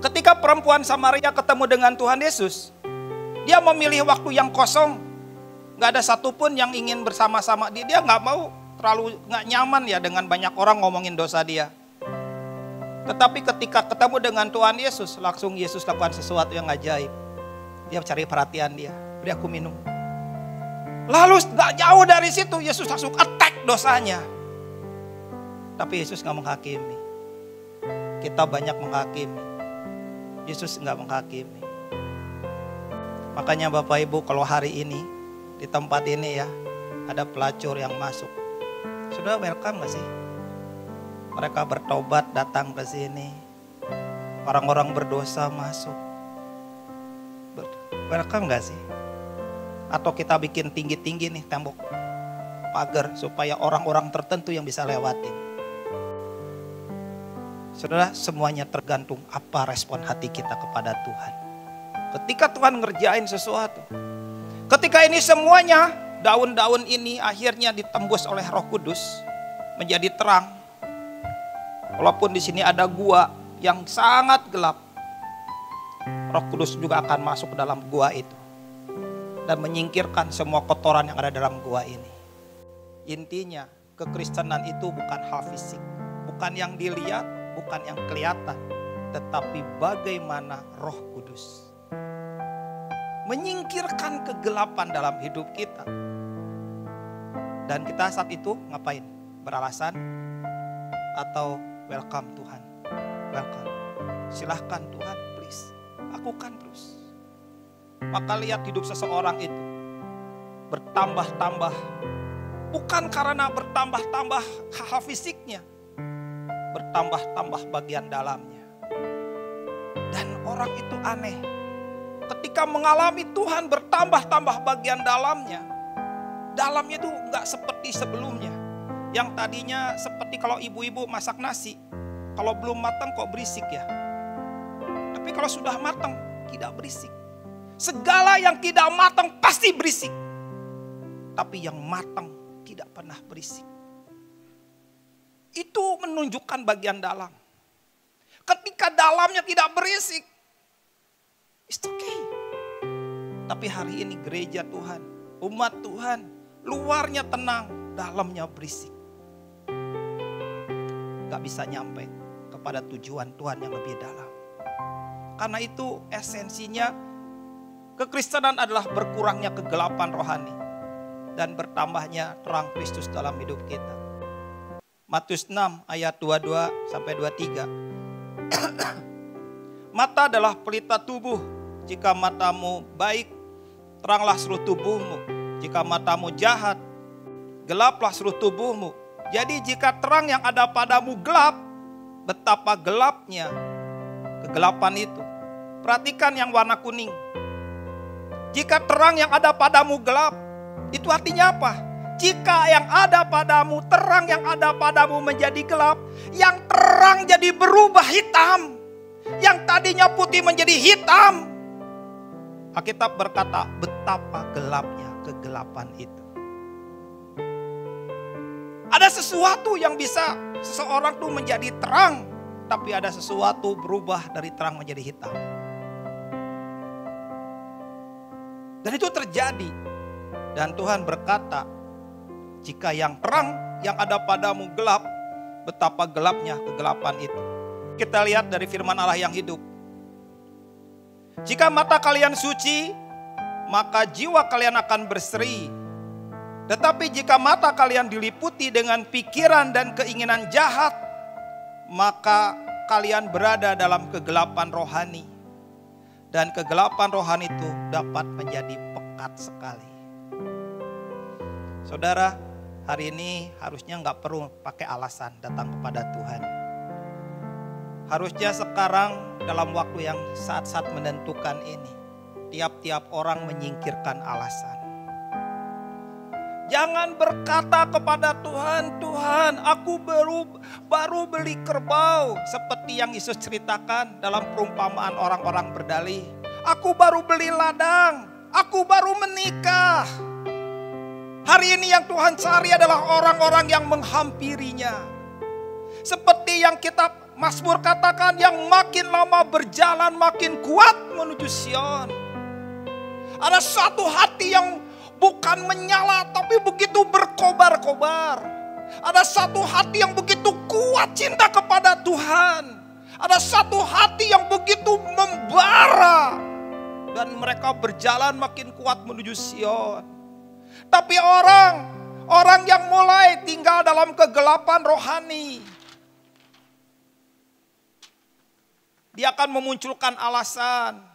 Ketika perempuan Samaria ketemu dengan Tuhan Yesus, dia memilih waktu yang kosong. Gak ada satupun yang ingin bersama-sama dia. Dia gak mau, gak nyaman ya dengan banyak orang ngomongin dosa dia. Tetapi ketika ketemu dengan Tuhan Yesus, langsung Yesus lakukan sesuatu yang ajaib. Dia cari perhatian dia, beri aku minum. Lalu gak jauh dari situ, Yesus langsung attack dosanya. Tapi Yesus gak menghakimi. Kita banyak menghakimi. Yesus enggak menghakimi. Makanya Bapak Ibu, kalau hari ini di tempat ini ya ada pelacur yang masuk, sudah welcome gak sih? Mereka bertobat datang ke sini. Orang-orang berdosa masuk. Welcome gak sih? Atau kita bikin tinggi-tinggi nih tembok pagar supaya orang-orang tertentu yang bisa lewatin. Saudara, semuanya tergantung apa respon hati kita kepada Tuhan. Ketika Tuhan ngerjain sesuatu, ketika ini semuanya, daun-daun ini akhirnya ditembus oleh Roh Kudus menjadi terang. Walaupun di sini ada gua yang sangat gelap, Roh Kudus juga akan masuk ke dalam gua itu dan menyingkirkan semua kotoran yang ada dalam gua ini. Intinya, kekristenan itu bukan hal fisik, bukan yang dilihat, bukan yang kelihatan, tetapi bagaimana Roh Kudus menyingkirkan kegelapan dalam hidup kita. Dan kita saat itu ngapain? Beralasan atau welcome Tuhan, welcome. Silahkan Tuhan, please, lakukan terus. Maka lihat hidup seseorang itu bertambah-tambah, bukan karena bertambah-tambah hal fisiknya, bertambah-tambah bagian dalamnya. Dan orang itu aneh. Ketika mengalami Tuhan bertambah-tambah bagian dalamnya itu gak seperti sebelumnya. Yang tadinya seperti kalau ibu-ibu masak nasi, kalau belum matang kok berisik ya. Tapi kalau sudah matang tidak berisik. Segala yang tidak matang pasti berisik. Tapi yang matang tidak pernah berisik. Itu menunjukkan bagian dalam. Ketika dalamnya tidak berisik, it's okay. Tapi hari ini gereja Tuhan, umat Tuhan, luarnya tenang, dalamnya berisik. Gak bisa nyampe kepada tujuan Tuhan yang lebih dalam. Karena itu esensinya, kekristenan adalah berkurangnya kegelapan rohani dan bertambahnya terang Kristus dalam hidup kita. Matius 6 ayat 22 sampai 23. Mata adalah pelita tubuh. Jika matamu baik, teranglah seluruh tubuhmu. Jika matamu jahat, gelaplah seluruh tubuhmu. Jadi jika terang yang ada padamu gelap, betapa gelapnya kegelapan itu. Perhatikan yang warna kuning. Jika terang yang ada padamu gelap, itu artinya apa? Jika yang ada padamu, terang yang ada padamu menjadi gelap, yang terang jadi berubah hitam, yang tadinya putih menjadi hitam. Alkitab berkata, betapa gelapnya kegelapan itu. Ada sesuatu yang bisa seseorang tuh menjadi terang, tapi ada sesuatu berubah dari terang menjadi hitam. Dan itu terjadi. Dan Tuhan berkata, jika yang terang yang ada padamu gelap, betapa gelapnya kegelapan itu. Kita lihat dari firman Allah yang hidup. Jika mata kalian suci, maka jiwa kalian akan berseri. Tetapi jika mata kalian diliputi dengan pikiran dan keinginan jahat, maka kalian berada dalam kegelapan rohani. Dan kegelapan rohani itu dapat menjadi pekat sekali. Saudara, hari ini harusnya nggak perlu pakai alasan datang kepada Tuhan. Harusnya sekarang dalam waktu yang saat-saat menentukan ini, tiap-tiap orang menyingkirkan alasan. Jangan berkata kepada Tuhan, Tuhan aku baru beli kerbau. Seperti yang Yesus ceritakan dalam perumpamaan orang-orang berdalih. Aku baru beli ladang, aku baru menikah. Hari ini yang Tuhan cari adalah orang-orang yang menghampirinya. Seperti yang kita Mazmur katakan yang makin lama berjalan makin kuat menuju Sion. Ada satu hati yang bukan menyala tapi begitu berkobar-kobar. Ada satu hati yang begitu kuat cinta kepada Tuhan. Ada satu hati yang begitu membara. Dan mereka berjalan makin kuat menuju Sion. Tapi orang yang mulai tinggal dalam kegelapan rohani, dia akan memunculkan alasan.